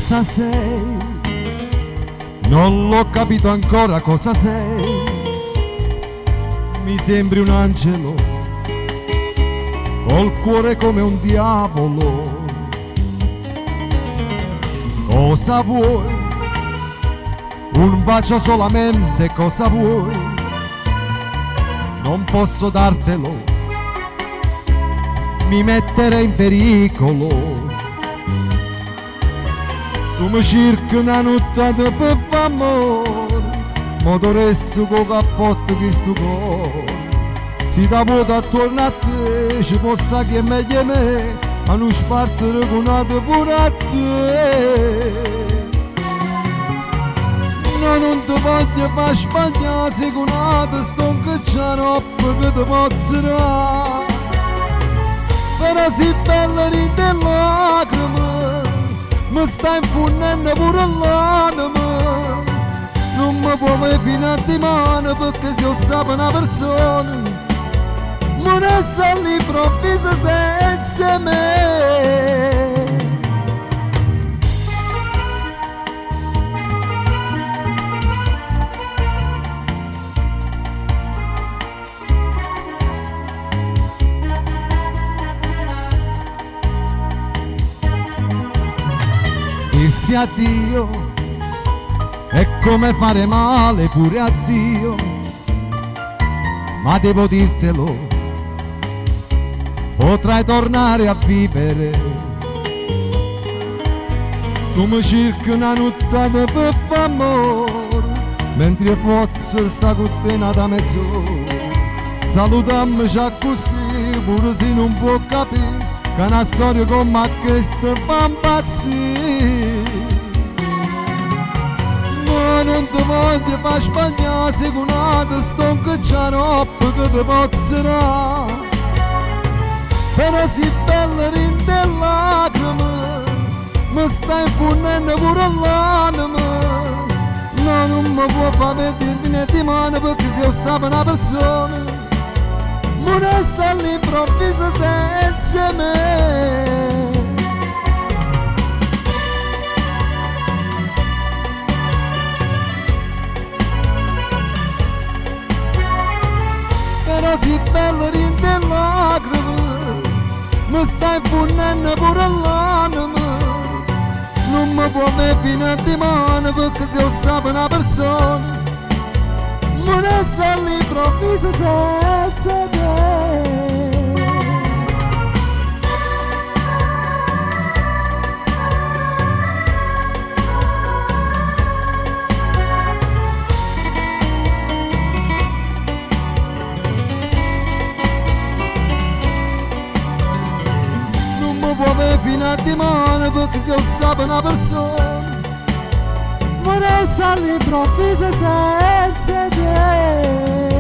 cosa sei, non l'ho capito ancora cosa sei. Mi sembri un angelo, ho il cuore come un diavolo. Cosa vuoi? Un bacio solamente, cosa vuoi? Non posso dartelo, mi metterei in pericolo. Tu mi cerchi una nottata per f'amore, ma tu resto con cappotto che sto cuore. Si da vuoto attorno a te, ci può stare che è meglio me, a non spartere con una pure a te. No, non ti voglio far sbagliare, se con una te sto incacciando che ti pozzerà. Però si bella ride lacrime, mi sta infondendo pure l'anima. Non mi può mai finire di mano perché se io sapevo una persona mi resta all'improvviso senza me. Dirsi addio è come fare male pure a Dio, ma devo dirtelo, potrai tornare a vivere. Tu mi cerchi una nottata per f'amore, mentre forse sta con te da mezz'ora. Salutammici così, pure se non può capire che una storia come questa fa impazzire. Ma non ti voglio far sbagliare, se con una te sto incacciando che ti pozzerà. Però si bella rinde lacrime, mi sta infondendo pure l'anima. No, non mi può far mettermi né di mano perché se io sapevo una persona mi resta all'improvviso senza me. Però si bella rinde lacrime, mi sta infondendo pure l'anima. Non mi può mai finire di mano perché se io sapevo una persona mi resta all'improvviso senza te. Come fino a di mano perché se io sapevo una persona mi resta all'improvviso senza te.